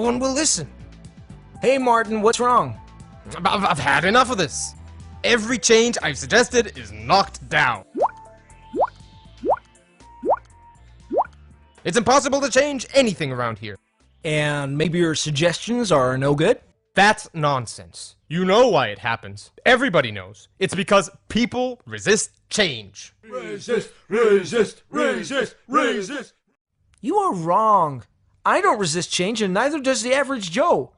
one will listen. Hey Martin, what's wrong? I've had enough of this. Every change I've suggested is knocked down. It's impossible to change anything around here. And maybe your suggestions are no good? That's nonsense. You know why it happens. Everybody knows. It's because people resist change. Resist, resist, resist, resist. You are wrong. I don't resist change, and neither does the average Joe.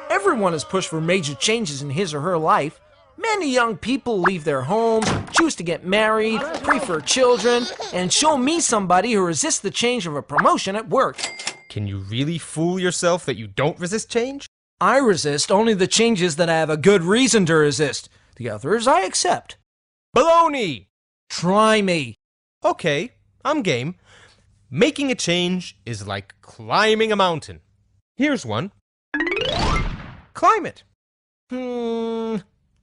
Everyone is pushed for major changes in his or her life. Many young people leave their homes, choose to get married, pray for children, and show me somebody who resists the change of a promotion at work. Can you really fool yourself that you don't resist change? I resist only the changes that I have a good reason to resist. The others I accept. Baloney! Try me. Okay, I'm game. Making a change is like climbing a mountain. Here's one. Climb it.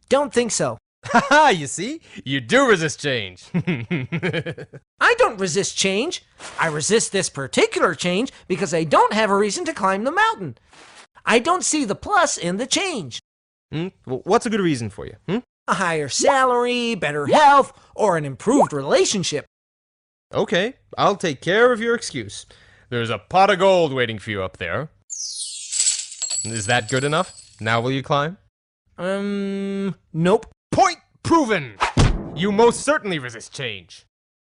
Don't think so. Haha, you see? You do resist change. I don't resist change. I resist this particular change because I don't have a reason to climb the mountain. I don't see the plus in the change. Well, what's a good reason for you? A higher salary, better health, or an improved relationship. Okay, I'll take care of your excuse. There's a pot of gold waiting for you up there. Is that good enough? Now will you climb? Nope. Point proven! You most certainly resist change.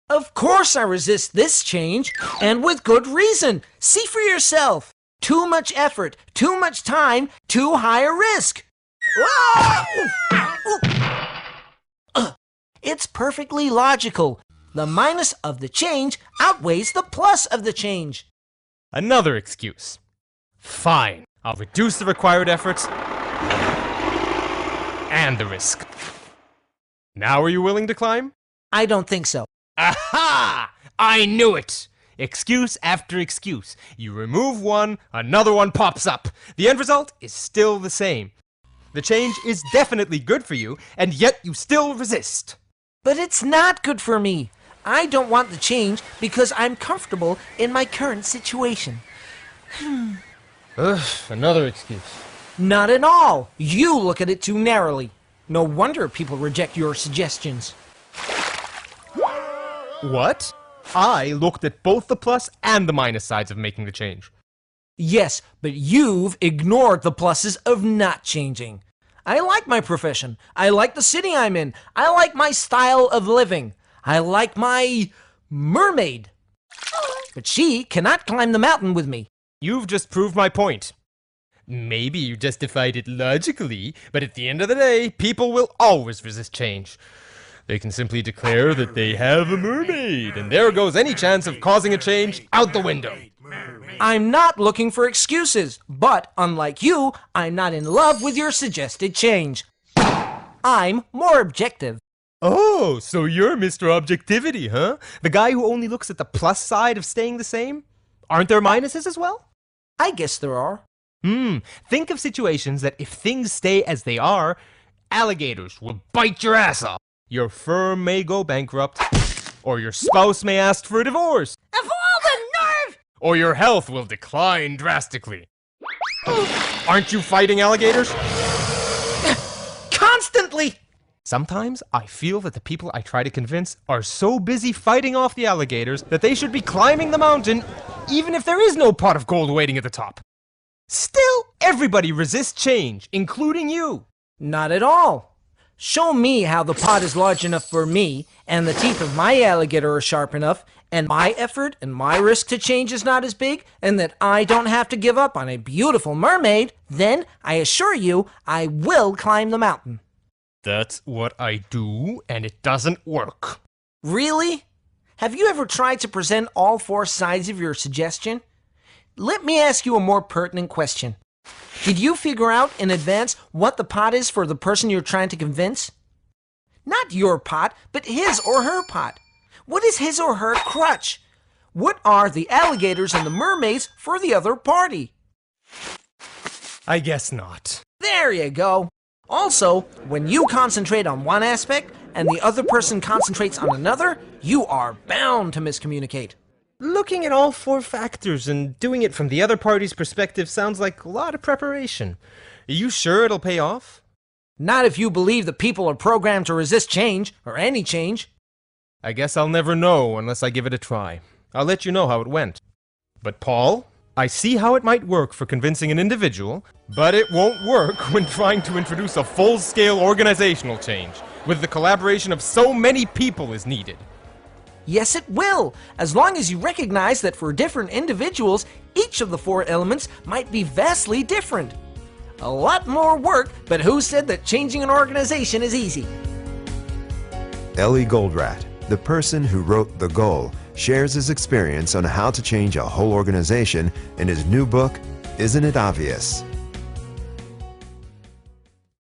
Of course I resist this change, and with good reason. See for yourself. Too much effort, too much time, too high a risk. It's perfectly logical. The minus of the change outweighs the plus of the change. Another excuse. Fine, I'll reduce the required efforts and the risk. Now are you willing to climb? I don't think so. Aha! I knew it! Excuse after excuse. You remove one, another one pops up. The end result is still the same. The change is definitely good for you, and yet you still resist. But it's not good for me. I don't want the change because I'm comfortable in my current situation. Another excuse. Not at all. You look at it too narrowly. No wonder people reject your suggestions. What? I looked at both the plus and the minus sides of making the change. Yes, but you've ignored the pluses of not changing. I like my profession. I like the city I'm in. I like my style of living. I like my mermaid. But she cannot climb the mountain with me. You've just proved my point. Maybe you justified it logically, but at the end of the day, people will always resist change. They can simply declare that they have a mermaid, and there goes any chance of causing a change out the window. I'm not looking for excuses, but unlike you, I'm not in love with your suggested change. I'm more objective. Oh, so you're Mr. Objectivity, huh? The guy who only looks at the plus side of staying the same? Aren't there minuses as well? I guess there are. Think of situations that if things stay as they are, alligators will bite your ass off. Your firm may go bankrupt, or your spouse may ask for a divorce. Of all the nerve! Or your health will decline drastically. Aren't you fighting alligators? Constantly! Sometimes I feel that the people I try to convince are so busy fighting off the alligators that they should be climbing the mountain even if there is no pot of gold waiting at the top. Still, everybody resists change, including you. Not at all. Show me how the pot is large enough for me, and the teeth of my alligator are sharp enough, and my effort and my risk to change is not as big, and that I don't have to give up on a beautiful mermaid, then, I assure you, I will climb the mountain. That's what I do, and it doesn't work. Really? Have you ever tried to present all four sides of your suggestion? Let me ask you a more pertinent question. Did you figure out in advance what the pot is for the person you're trying to convince? Not your pot, but his or her pot. What is his or her crutch? What are the alligators and the mermaids for the other party? I guess not. There you go. Also, when you concentrate on one aspect and the other person concentrates on another, you are bound to miscommunicate. Looking at all four factors and doing it from the other party's perspective sounds like a lot of preparation. Are you sure it'll pay off? Not if you believe that people are programmed to resist change, or any change. I guess I'll never know unless I give it a try. I'll let you know how it went. But Paul, I see how it might work for convincing an individual, but it won't work when trying to introduce a full-scale organizational change, with the collaboration of so many people is needed. Yes, it will, as long as you recognize that for different individuals, each of the four elements might be vastly different. A lot more work, but who said that changing an organization is easy? Ellie Goldratt, the person who wrote The Goal, shares his experience on how to change a whole organization in his new book, Isn't It Obvious?